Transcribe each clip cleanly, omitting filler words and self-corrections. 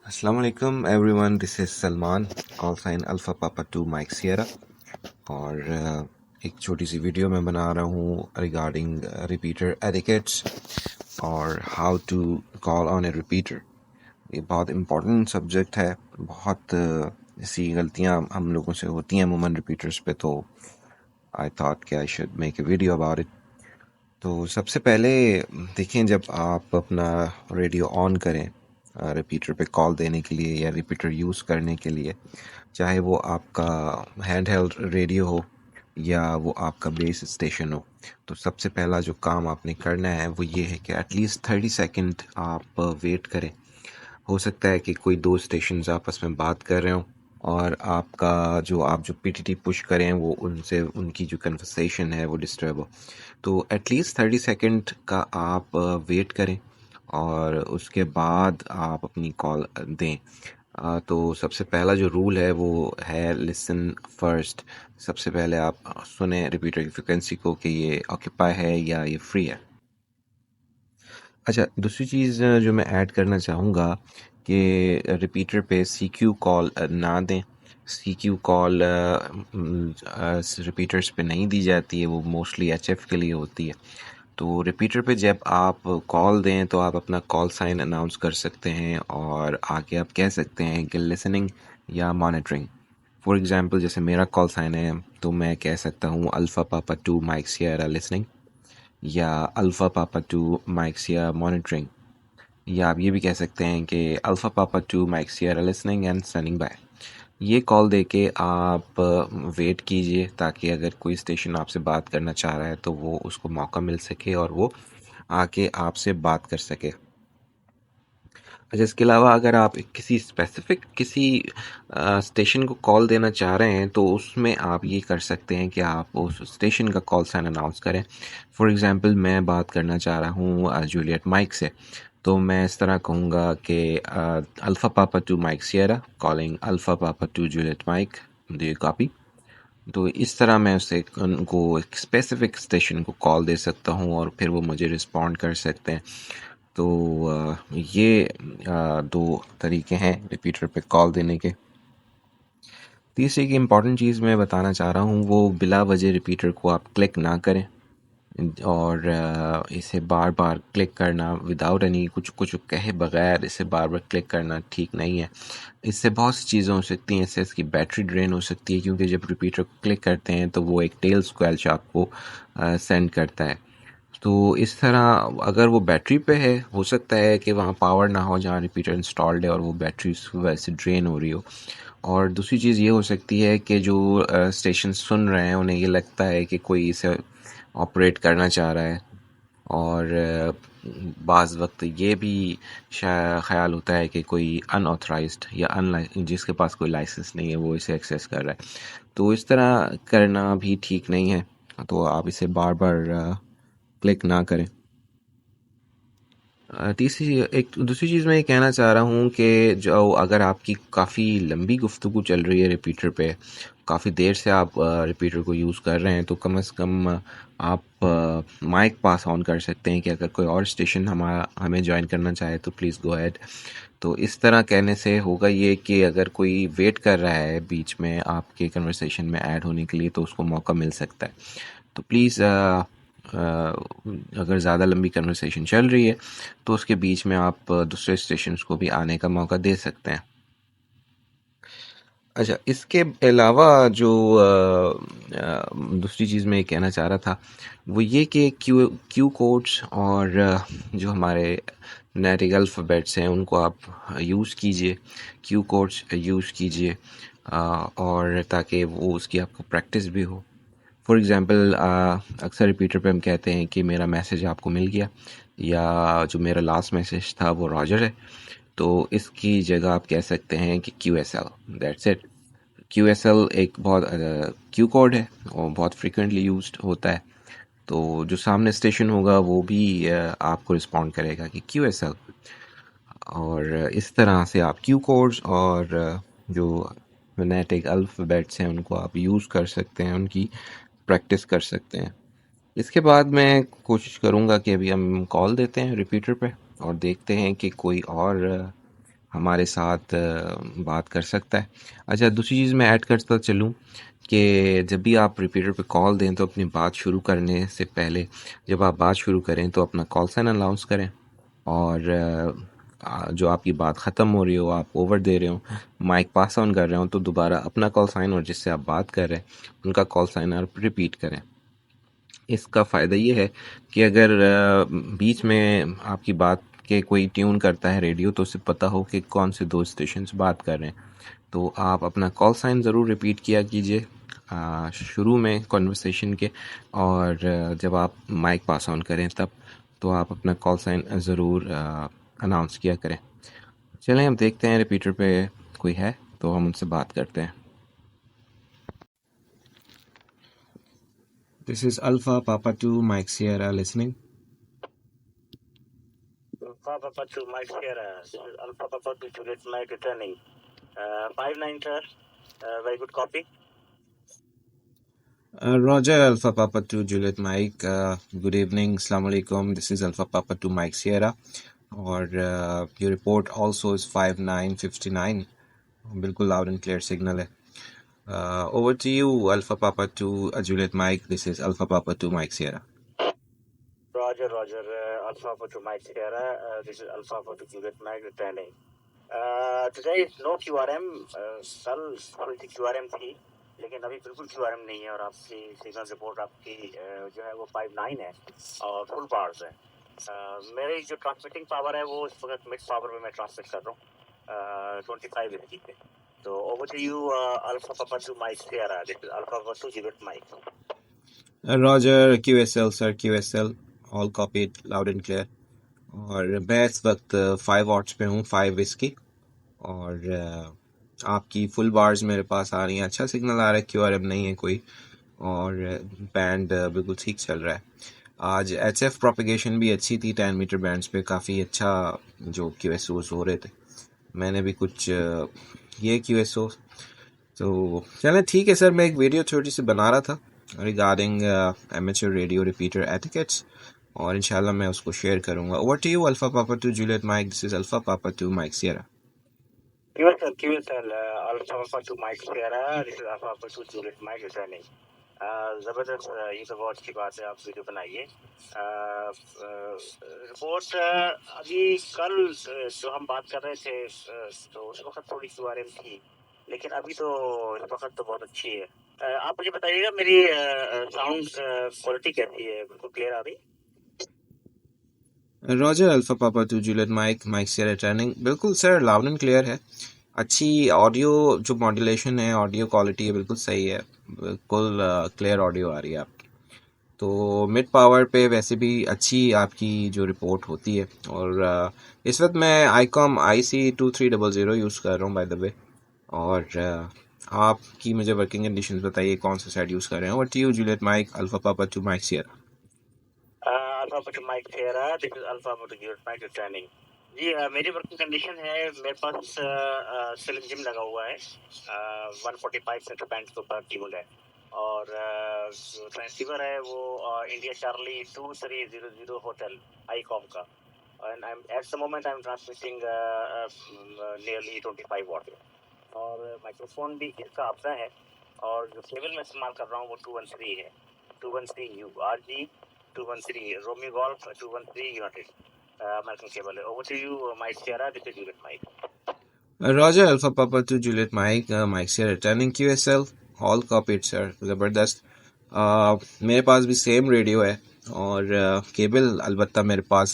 अस्सलाम वालेकुम everyone, this is Salman, call sine alpha papa 2 mic Sierra. और एक छोटी सी वीडियो मैं बना रहा हूँ रिगार्डिंग रिपीटर एटिकेट्स और how to call on a repeater. ये बहुत इम्पोर्टेंट सब्जेक्ट है। बहुत ऐसी गलतियाँ हम लोगों से होती हैं अमूमन रिपीटर्स पे, तो आई थॉट कि I should make a video about it. तो सबसे पहले देखें, जब आप अपना रेडियो ऑन करें रिपीटर पे कॉल देने के लिए या रिपीटर यूज़ करने के लिए, चाहे वो आपका हैंड हेल्ड रेडियो हो या वो आपका बेस स्टेशन हो, तो सबसे पहला जो काम आपने करना है वो ये है कि एटलीस्ट 30 सेकंड आप वेट करें। हो सकता है कि कोई दो स्टेशंस आपस में बात कर रहे हो और आप जो पीटीटी पुश करें वो उनसे उनकी जो कन्वर्सेशन है वो डिस्टर्ब हो। तो एटलीस्ट 30 सेकंड का आप वेट करें और उसके बाद आप अपनी कॉल दें। तो सबसे पहला जो रूल है वो है लिसन फर्स्ट। सबसे पहले आप सुने रिपीटर की फ्रिक्वेंसी को कि ये ऑक्यूपाई है या ये फ्री है। अच्छा, दूसरी चीज़ जो मैं ऐड करना चाहूँगा कि रिपीटर पे सीक्यू कॉल ना दें। सीक्यू कॉल रिपीटर्स पे नहीं दी जाती है, वो मोस्टली एचएफ के लिए होती है। तो रिपीटर पे जब आप कॉल दें तो आप अपना कॉल साइन अनाउंस कर सकते हैं और आगे आप कह सकते हैं कि लिसनिंग या मॉनिटरिंग। फॉर एग्जांपल, जैसे मेरा कॉल साइन है तो मैं कह सकता हूँ alpha papa 2 mic sierra listening या alpha papa 2 mic Sierra monitoring. या आप ये भी कह सकते हैं कि alpha papa 2 mic sierra listening and standing by. ये कॉल देके आप वेट कीजिए ताकि अगर कोई स्टेशन आपसे बात करना चाह रहा है तो वो उसको मौका मिल सके और वो आके आपसे बात कर सके। अच्छा, इसके अलावा अगर आप किसी स्पेसिफिक किसी स्टेशन को कॉल देना चाह रहे हैं तो उसमें आप ये कर सकते हैं कि आप उस स्टेशन का कॉल साइन अनाउंस करें। फॉर एग्जांपल, मैं बात करना चाह रहा हूँ जूलियट माइक से, तो मैं इस तरह कहूँगा कि alpha papa 2 mic Sierra calling alpha papa 2 Juliet mike, do you copy. तो इस तरह मैं उसे उनको एक स्पेसिफिक स्टेशन को कॉल दे सकता हूँ और फिर वो मुझे रिस्पॉन्ड कर सकते हैं। तो ये दो तरीके हैं रिपीटर पे कॉल देने के। तीसरी की इम्पॉर्टेंट चीज़ मैं बताना चाह रहा हूँ वो बिला वजह रिपीटर को आप क्लिक ना करें और इसे बार बार क्लिक करना विदाउट एनी कुछ कुछ कहे बगैर इसे बार बार क्लिक करना ठीक नहीं है। इससे बहुत सी चीज़ें हो सकती हैं। इससे इसकी बैटरी ड्रेन हो सकती है क्योंकि जब रिपीटर को क्लिक करते हैं तो वो एक टेल स्क्वेल्च आपको सेंड करता है। तो इस तरह अगर वो बैटरी पे है, हो सकता है कि वहाँ पावर ना हो जहाँ रिपीटर इंस्टॉल्ड है और वो बैटरी उस वजह से ड्रेन हो रही हो। और दूसरी चीज़ ये हो सकती है कि जो स्टेशन सुन रहे हैं उन्हें ये लगता है कि कोई इसे ऑपरेट करना चाह रहा है और बाज़ वक्त ये भी ख्याल होता है कि कोई अनऑथराइज्ड या जिसके पास कोई लाइसेंस नहीं है वो इसे एक्सेस कर रहा है। तो इस तरह करना भी ठीक नहीं है। तो आप इसे बार बार क्लिक ना करें। तीसरी एक दूसरी चीज़ मैं ये कहना चाह रहा हूँ कि जो अगर आपकी काफ़ी लंबी गुफ्तगू चल रही है रिपीटर पे, काफ़ी देर से आप रिपीटर को यूज़ कर रहे हैं, तो कम से कम आप माइक पास ऑन कर सकते हैं कि अगर कोई और स्टेशन हमें ज्वाइन करना चाहे तो प्लीज़ गो अहेड। तो इस तरह कहने से होगा ये कि अगर कोई वेट कर रहा है बीच में आपके कन्वर्सेशन में ऐड होने के लिए तो उसको मौका मिल सकता है। तो प्लीज़ अगर ज़्यादा लंबी कन्वर्सेशन चल रही है तो उसके बीच में आप दूसरे स्टेशंस को भी आने का मौका दे सकते हैं। अच्छा, इसके अलावा जो दूसरी चीज़ मैं ये कहना चाह रहा था वो ये कि क्यू क्यू कोड्स और जो हमारे नेटिव अल्फ़ाबेट्स हैं उनको आप यूज़ कीजिए। क्यू कोड्स यूज़ कीजिए और ताकि वो उसकी आपको प्रैक्टिस भी हो। फॉर एग्ज़ाम्पल, अक्सर रिपीटर पे हम कहते हैं कि मेरा मैसेज आपको मिल गया या जो मेरा लास्ट मैसेज था वो रॉजर है। तो इसकी जगह आप कह सकते हैं कि Q S L, that's it. Q S L एक बहुत क्यू कोड है और बहुत फ्रिक्वेंटली यूज्ड होता है। तो जो सामने स्टेशन होगा वो भी आपको रिस्पॉन्ड करेगा कि क्यू एस एल। और इस तरह से आप क्यू कोड्स और जो फोनेटिक अल्फ़ाबेट्स हैं उनको आप यूज़ कर सकते हैं, उनकी प्रैक्टिस कर सकते हैं। इसके बाद मैं कोशिश करूँगा कि अभी हम कॉल देते हैं रिपीटर पे और देखते हैं कि कोई और हमारे साथ बात कर सकता है। अच्छा, दूसरी चीज़ मैं ऐड करता चलूँ कि जब भी आप रिपीटर पे कॉल दें तो अपनी बात शुरू करने से पहले जब आप बात शुरू करें तो अपना कॉल साइन अनाउंस करें, और जो आपकी बात ख़त्म हो रही हो, आप ओवर दे रहे हो, माइक पास ऑन कर रहे हो, तो दोबारा अपना कॉल साइन और जिससे आप बात कर रहे हैं उनका कॉल साइन आप रिपीट करें। इसका फ़ायदा ये है कि अगर बीच में आपकी बात के कोई ट्यून करता है रेडियो तो उसे पता हो कि कौन से दो स्टेशंस बात कर रहे हैं, तो आप अपना कॉल साइन ज़रूर रिपीट किया कीजिए शुरू में कॉन्वर्सेशन के, और जब आप माइक पास ऑन करें तब तो आप अपना कॉल साइन ज़रूर अनाउंस किया करें। चलें हम देखते हैं रिपीटर पे कोई है तो हम उनसे बात करते हैं। This is alpha papa 2 mic sierra listening. Alpha Papa to Mike Sierra. This is Alpha Papa to Juliet Mike returning. 5-9, sir. Very good copy. Roger, Alpha Papa 2 Juliet Mike. Good evening, Assalamu alaikum. This is Alpha Papa 2 Mike Sierra. और your report also is 5959. बिल्कुल loud and clear signal है. Over to you, Alpha Papa 2 Juliet Mike. This is Alpha Papa 2 Mike Sierra. Roger. Alpha Papa to Mike Sierra. This is Alpha Papa to Juliet Mike returning. Today is no QRM. कल थोड़ी सी QRM थी, लेकिन अभी बिल्कुल QRM नहीं है, और आपकी सिग्नल रिपोर्ट आपकी जो है वो 5-9 है और फुल बार्स है। मेरी जो ट्रांसमिटिंग पावर है वो इस वक्त मिड पावर में मैं ट्रांसमिट कर रहा हूँ 25 एचपी पे। तो ओवर टू यू अल्फा पापा two mic Sierra. This is alpha पापा two जिबेट Mike. Roger, QSL sir, QSL all copied loud and clear. और मैं इस वक्त 5 वॉट्स पे हूँ, 5 विस्की, और आपकी फुल बार्स मेरे पास आ रही हैं, अच्छा सिग्नल आ रहा है, QRM नहीं है कोई, और बैंड बिल्कुल ठीक चल रहा है। आज HF प्रोपिगेशन भी अच्छी थी, 10 मीटर बैंड्स पे काफ़ी अच्छा जो QSOs हो रहे थे। मैंने भी कुछ ये QSO, तो चलें ठीक है सर, मैं एक वीडियो छोटी सी बना रहा था regarding amateur radio repeater etiquettes, और इंशाल्लाह मैं उसको शेयर करूंगा। ओवर टू यू अल्फा पापा 2 Juliet mike. This is alpha पापा 2 माइक सियरा। QSL अल्फा पापा two mic Sierra. This is alpha पापा टू जिबेट माइक रिटर्निंग। ज़बरदस्त, ये तो बहुत अच्छी बात है, आप वीडियो बनाइए। रिपोर्ट अभी कल जो हम बात कर रहे थे तो उस वक्त थोड़ी QRM थी, लेकिन अभी तो इस वक्त तो बहुत अच्छी है। आप मुझे बताइएगा मेरी साउंड क्वालिटी कैसी है, बिल्कुल क्लियर आ रही? रॉजर अल्फा पापा 2 Juliet mic, mic Sierra returning. बिल्कुल सर, लाउड एंड क्लियर है, अच्छी ऑडियो जो मॉड्यूलेशन है, ऑडियो क्वालिटी है बिल्कुल सही है, बिल्कुल क्लियर ऑडियो आ रही है आपकी। तो मिड पावर पे वैसे भी अच्छी आपकी जो रिपोर्ट होती है, और इस वक्त मैं आईकॉम IC2300 यूज़ कर रहा हूँ बाय द वे। और आपकी मुझे वर्किंग कंडीशंस बताइए, कौन सा सेट यूज़ कर रहे हैं। और to you Juliet Mike Alpha पापा 2 mic Sierra. Alpha two mic Sierra, this is Alpha two जिबेट mic returning. जी, मेरी वर्किंग कंडीशन है, मेरे पास स्लिम जिम लगा हुआ है, 145 सेंटर बैंड के ऊपर ट्यून है, और जो ट्रांसीवर है वो इंडिया चार्ली 2300 होटल आईकॉम का, and I am at the moment I am transmitting nearly 25 what, और माइक्रोफोन भी इसका अपना है, और जो केबल मैं इस्तेमाल कर रहा हूँ वो 213 है, 213 U RG 213 Romeo Golf 213 United American cable है। Over to you Mike Sierra, this is Juliet Mike. Roger alpha पापा 2 Juliet mic, mic Sierra returning QSL all copied sir, ज़बरदस्त। मेरे पास भी सेम रेडियो है, और केबल अलबत्ता मेरे पास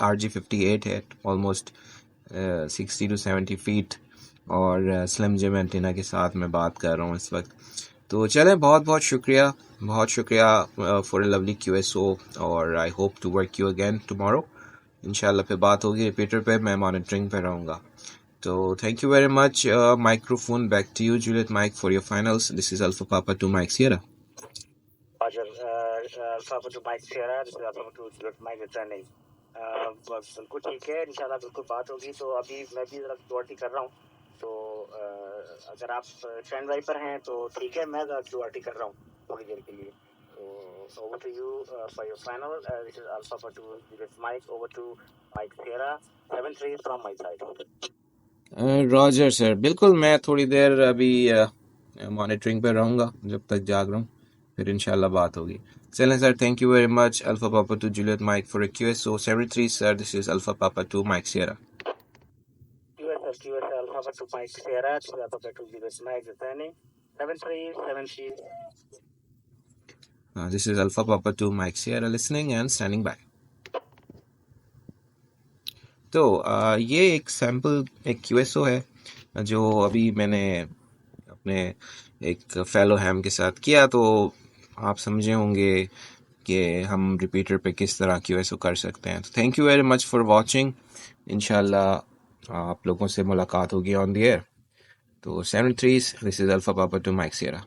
RG58 है, ऑलमोस्ट 60 to 70 फीट, और स्लिम जिम एंटीना के साथ मैं बात कर रहा हूँ इस वक्त। तो चलें, बहुत बहुत शुक्रिया फॉर अ लवली QSO, और I hope to work you again tomorrow. इंशाल्लाह फिर बात होगी रिपीटर पे, मैं मॉनिटरिंग पे रहूँगा। तो thank you very much. Microphone back to you Juliet Mike for your finals. This is alpha पापा 2 mic Sierra. Alpha two mic Sierra, this is Alpha two जिबेट mic returning. बिल्कुल ठीक है, इंशाल्लाह बिल्कुल बात होगी। तो अभी मैं भी जरा क्यूआरटी कर रहा हूँ, तो अगर आप स्टैंड बाई पर हैं तो ठीक है, मैं क्यूआरटी कर रहा हूँ थोड़ी देर के लिए। So over to you for your final. This is Alpha for 2 Juliet Mike. Over to Mike Sierra 73 from my side. Roger sir, बिल्कुल मैं थोड़ी देर अभी मॉनिटरिंग पे रहूँगा जब तक जाग रहा हूँ, फिर इंशाल्लाह बात होगी। चलें sir, thank you very much. Alpha पापा two Juliet Mike for a QSO 73 sir, this is alpha पापा two mic Sierra. QS Alpha to Mike Sierra, Alpha to Julius Mike returning 7373. This is Alpha Papa to Mike Sierra listening and standing by. तो ये एक sample, एक QSO है जो अभी मैंने अपने एक फेलो हैम के साथ किया, तो आप समझे होंगे कि हम रिपीटर पे किस तरह QSO कर सकते हैं। तो thank you very much for watching. इंशाल्लाह आप लोगों से मुलाकात होगी ऑन द एयर। तो 73, दिस इज अल्फा पापा टू माइक सियरा।